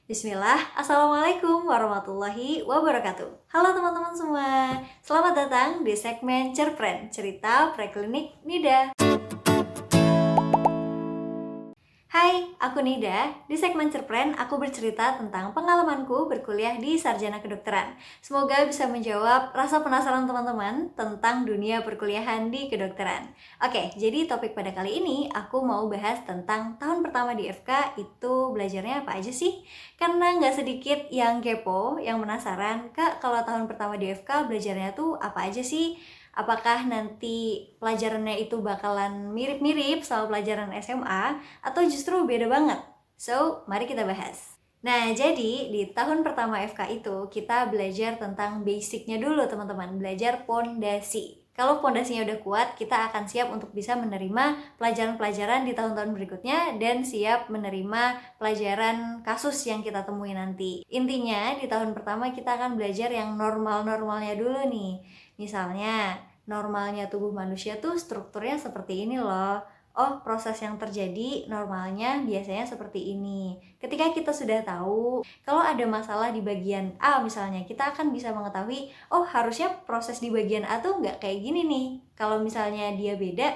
Bismillah, Assalamualaikum warahmatullahi wabarakatuh. Halo teman-teman semua, selamat datang di segmen Cerpren, cerita preklinik Nida. Hai, aku Nida. Di segmen Cerpren, aku bercerita tentang pengalamanku berkuliah di Sarjana Kedokteran. Semoga bisa menjawab rasa penasaran teman-teman tentang dunia perkuliahan di kedokteran. Oke, jadi topik pada kali ini aku mau bahas tentang tahun pertama di FK itu belajarnya apa aja sih? Karena nggak sedikit yang kepo, yang penasaran, Kak, kalau tahun pertama di FK belajarnya tuh apa aja sih? Apakah nanti pelajarannya itu bakalan mirip-mirip sama pelajaran SMA atau justru beda banget? So, mari kita bahas. Nah, jadi di tahun pertama FK itu kita belajar tentang basicnya dulu teman-teman, belajar pondasi. Kalau pondasinya udah kuat, kita akan siap untuk bisa menerima pelajaran-pelajaran di tahun-tahun berikutnya dan siap menerima pelajaran kasus yang kita temui nanti. Intinya, di tahun pertama kita akan belajar yang normal-normalnya dulu nih. Misalnya, normalnya tubuh manusia tuh strukturnya seperti ini loh. Oh, proses yang terjadi normalnya biasanya seperti ini. Ketika kita sudah tahu, kalau ada masalah di bagian A misalnya, kita akan bisa mengetahui, oh harusnya proses di bagian A tuh nggak kayak gini nih. Kalau misalnya dia beda,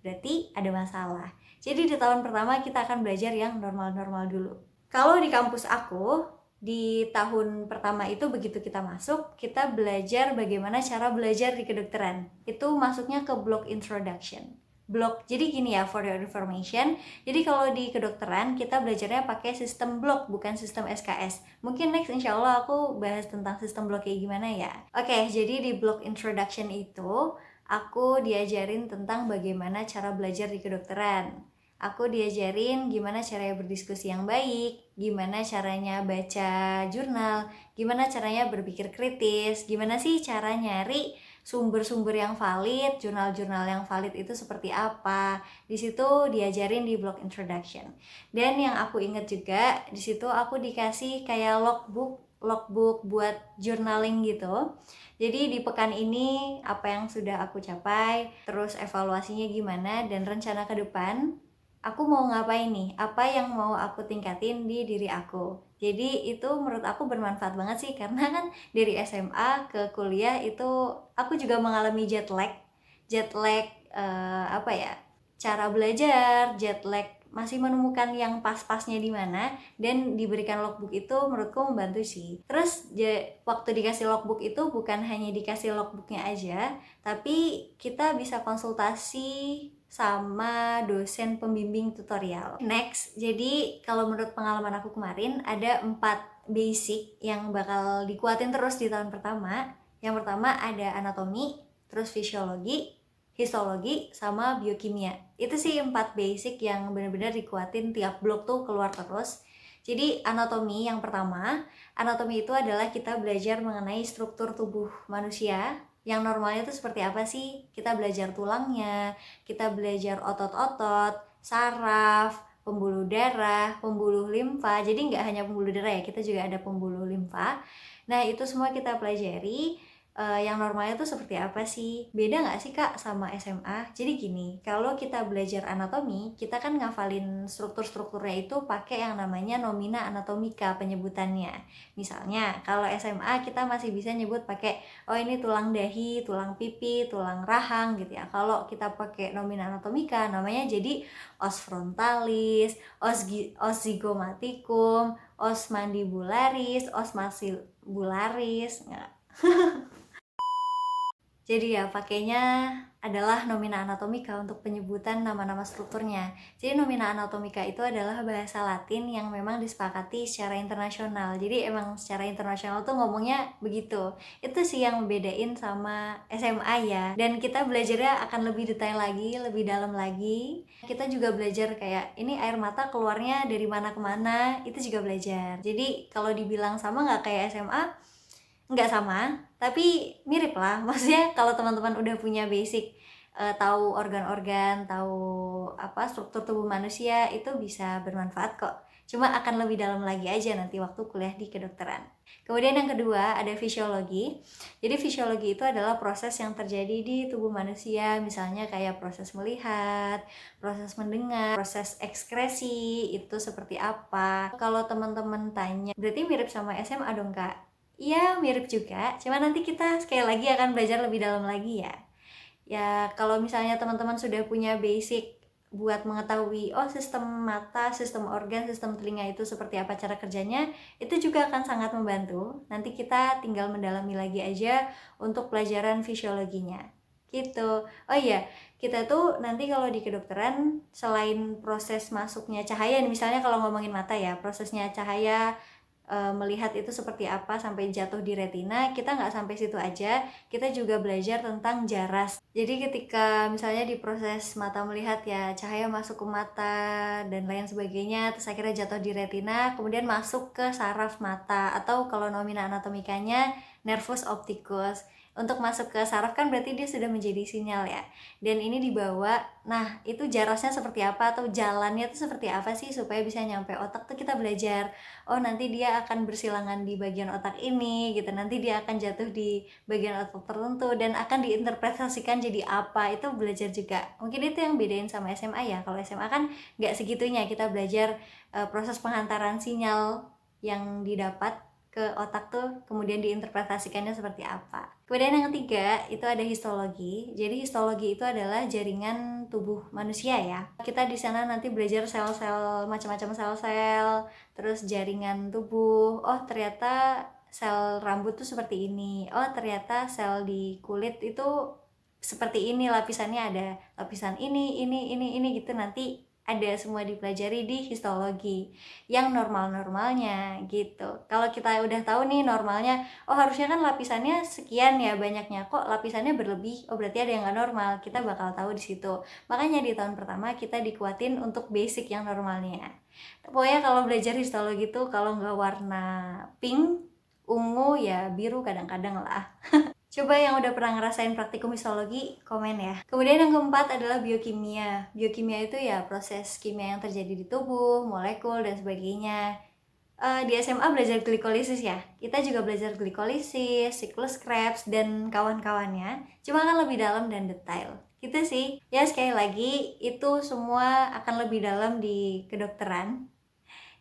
berarti ada masalah. Jadi di tahun pertama kita akan belajar yang normal-normal dulu. Kalau di kampus aku, di tahun pertama itu begitu kita masuk, kita belajar bagaimana cara belajar di kedokteran. Itu masuknya ke blok introduction. Jadi gini ya, for your information. Jadi kalau di kedokteran kita belajarnya pakai sistem blok, bukan sistem SKS. Mungkin next insya Allah aku bahas tentang sistem blok kayak gimana ya. Oke, jadi di blok introduction itu aku diajarin tentang bagaimana cara belajar di kedokteran. Aku diajarin gimana caranya berdiskusi yang baik, gimana caranya baca jurnal, gimana caranya berpikir kritis, gimana sih cara nyari sumber-sumber yang valid, jurnal-jurnal yang valid itu seperti apa. Di situ diajarin di blog introduction. Dan yang aku ingat juga, di situ aku dikasih kayak logbook buat journaling gitu. Jadi di pekan ini apa yang sudah aku capai, terus evaluasinya gimana, dan rencana ke depan aku mau ngapain nih, apa yang mau aku tingkatin di diri aku. Jadi itu menurut aku bermanfaat banget sih, karena kan dari SMA ke kuliah itu aku juga mengalami jet lag apa ya, cara belajar, jet lag, masih menemukan yang pas-pasnya di mana, dan diberikan logbook itu menurutku membantu sih. Terus waktu dikasih logbook itu bukan hanya dikasih logbooknya aja, tapi kita bisa konsultasi sama dosen pembimbing tutorial. Next, jadi kalau menurut pengalaman aku kemarin ada 4 basic yang bakal dikuatin terus di tahun pertama. Yang pertama ada anatomi, terus fisiologi, histologi, sama biokimia. Itu sih 4 basic yang benar-benar dikuatin tiap blok tuh keluar terus. Jadi anatomi yang pertama, anatomi itu adalah kita belajar mengenai struktur tubuh manusia. Yang normalnya itu seperti apa sih? Kita belajar tulangnya, kita belajar otot-otot, saraf, pembuluh darah, pembuluh limfa. Jadi nggak hanya pembuluh darah ya, kita juga ada pembuluh limfa. Nah itu semua kita pelajari. Yang normalnya tuh seperti apa sih? Beda nggak sih Kak sama SMA? Jadi gini, kalau kita belajar anatomi, kita kan ngafalin struktur-strukturnya itu pakai yang namanya nomina anatomika penyebutannya. Misalnya, kalau SMA kita masih bisa nyebut pakai, oh ini tulang dahi, tulang pipi, tulang rahang gitu ya. Kalau kita pakai nomina anatomika, namanya jadi os frontalis, os zygomatikum, os mandibularis, os maxillularis. Jadi ya pakainya adalah nomina anatomika untuk penyebutan nama-nama strukturnya. Jadi nomina anatomika itu adalah bahasa Latin yang memang disepakati secara internasional. Jadi emang secara internasional tuh ngomongnya begitu. Itu sih yang membedain sama SMA ya. Dan kita belajarnya akan lebih detail lagi, lebih dalam lagi. Kita juga belajar kayak ini air mata keluarnya dari mana ke mana, itu juga belajar. Jadi kalau dibilang sama nggak kayak SMA, nggak sama, tapi mirip lah. Maksudnya kalau teman-teman udah punya basic, tahu organ-organ, tahu apa struktur tubuh manusia, itu bisa bermanfaat kok. Cuma akan lebih dalam lagi aja nanti waktu kuliah di kedokteran. Kemudian yang kedua ada fisiologi. Jadi fisiologi itu adalah proses yang terjadi di tubuh manusia, misalnya kayak proses melihat, proses mendengar, proses ekskresi itu seperti apa. Kalau teman-teman tanya, berarti mirip sama SMA dong Kak? Iya mirip juga, cuma nanti kita sekali lagi akan belajar lebih dalam lagi ya. Ya kalau misalnya teman-teman sudah punya basic buat mengetahui sistem mata, sistem organ, sistem telinga itu seperti apa cara kerjanya, itu juga akan sangat membantu. Nanti kita tinggal mendalami lagi aja untuk pelajaran fisiologinya gitu. Oh iya, kita tuh nanti kalau di kedokteran selain proses masuknya cahaya, misalnya kalau ngomongin mata ya, prosesnya cahaya melihat itu seperti apa sampai jatuh di retina, kita nggak sampai situ aja, kita juga belajar tentang jaras. Jadi ketika misalnya di proses mata melihat ya, cahaya masuk ke mata dan lain sebagainya, terus akhirnya jatuh di retina, kemudian masuk ke saraf mata, atau kalau nomina anatomikanya nervus opticus. Untuk masuk ke saraf kan berarti dia sudah menjadi sinyal ya, dan ini dibawa, nah itu jarasnya seperti apa atau jalannya itu seperti apa sih supaya bisa nyampe otak tuh kita belajar. Oh nanti dia akan bersilangan di bagian otak ini gitu, nanti dia akan jatuh di bagian otak tertentu dan akan diinterpretasikan jadi apa, itu belajar juga. Mungkin itu yang bedain sama SMA ya. Kalau SMA kan nggak segitunya, kita belajar proses penghantaran sinyal yang didapat ke otak tuh kemudian diinterpretasikannya seperti apa. Kemudian yang ketiga itu ada histologi. Jadi histologi itu adalah jaringan tubuh manusia ya. Kita di sana nanti belajar sel-sel, macam-macam sel-sel, terus jaringan tubuh. Oh ternyata sel rambut tuh seperti ini. Oh ternyata sel di kulit itu seperti ini, lapisannya ada lapisan ini gitu, nanti ada semua dipelajari di histologi yang normal-normalnya gitu. Kalau kita udah tahu nih normalnya, oh harusnya kan lapisannya sekian ya banyaknya, kok lapisannya berlebih, oh berarti ada yang nggak normal, kita bakal tahu di situ. Makanya di tahun pertama kita dikuatin untuk basic yang normalnya. Pokoknya kalau belajar histologi tuh kalau nggak warna pink, ungu ya biru kadang-kadang lah. Coba yang udah pernah ngerasain praktikum histologi, komen ya. Kemudian yang keempat adalah biokimia. Biokimia itu ya proses kimia yang terjadi di tubuh, molekul, dan sebagainya. Di SMA belajar glikolisis ya. Kita juga belajar glikolisis, siklus Krebs, dan kawan-kawannya. Cuma kan lebih dalam dan detail. Gitu sih. Ya sekali lagi, itu semua akan lebih dalam di kedokteran.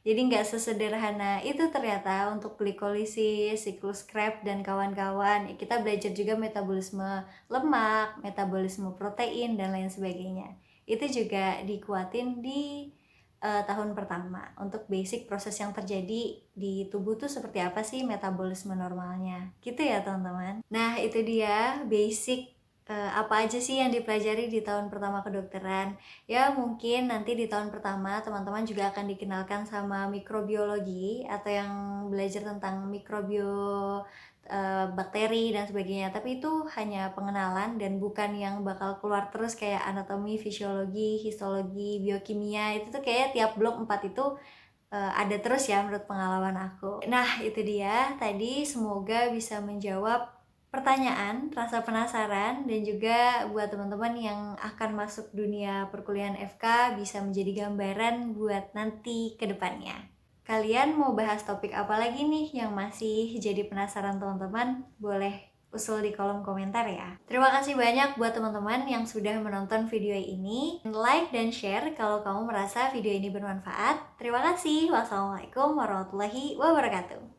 Jadi nggak sesederhana itu ternyata untuk glikolisis, siklus Krebs, dan kawan-kawan. Kita belajar juga metabolisme lemak, metabolisme protein, dan lain sebagainya. Itu juga dikuatin di tahun pertama. Untuk basic proses yang terjadi di tubuh tuh seperti apa sih metabolisme normalnya. Gitu ya teman-teman. Nah itu dia basic apa aja sih yang dipelajari di tahun pertama kedokteran. Ya mungkin nanti di tahun pertama teman-teman juga akan dikenalkan sama mikrobiologi atau yang belajar tentang bakteri dan sebagainya, tapi itu hanya pengenalan dan bukan yang bakal keluar terus kayak anatomi, fisiologi, histologi, biokimia. Itu tuh kayak tiap blok 4 itu ada terus ya menurut pengalaman aku. Nah itu dia tadi, semoga bisa menjawab pertanyaan, rasa penasaran, dan juga buat teman-teman yang akan masuk dunia perkuliahan FK bisa menjadi gambaran buat nanti ke depannya. Kalian mau bahas topik apa lagi nih yang masih jadi penasaran teman-teman? Boleh usul di kolom komentar ya. Terima kasih banyak buat teman-teman yang sudah menonton video ini. Like dan share kalau kamu merasa video ini bermanfaat. Terima kasih. Wassalamualaikum warahmatullahi wabarakatuh.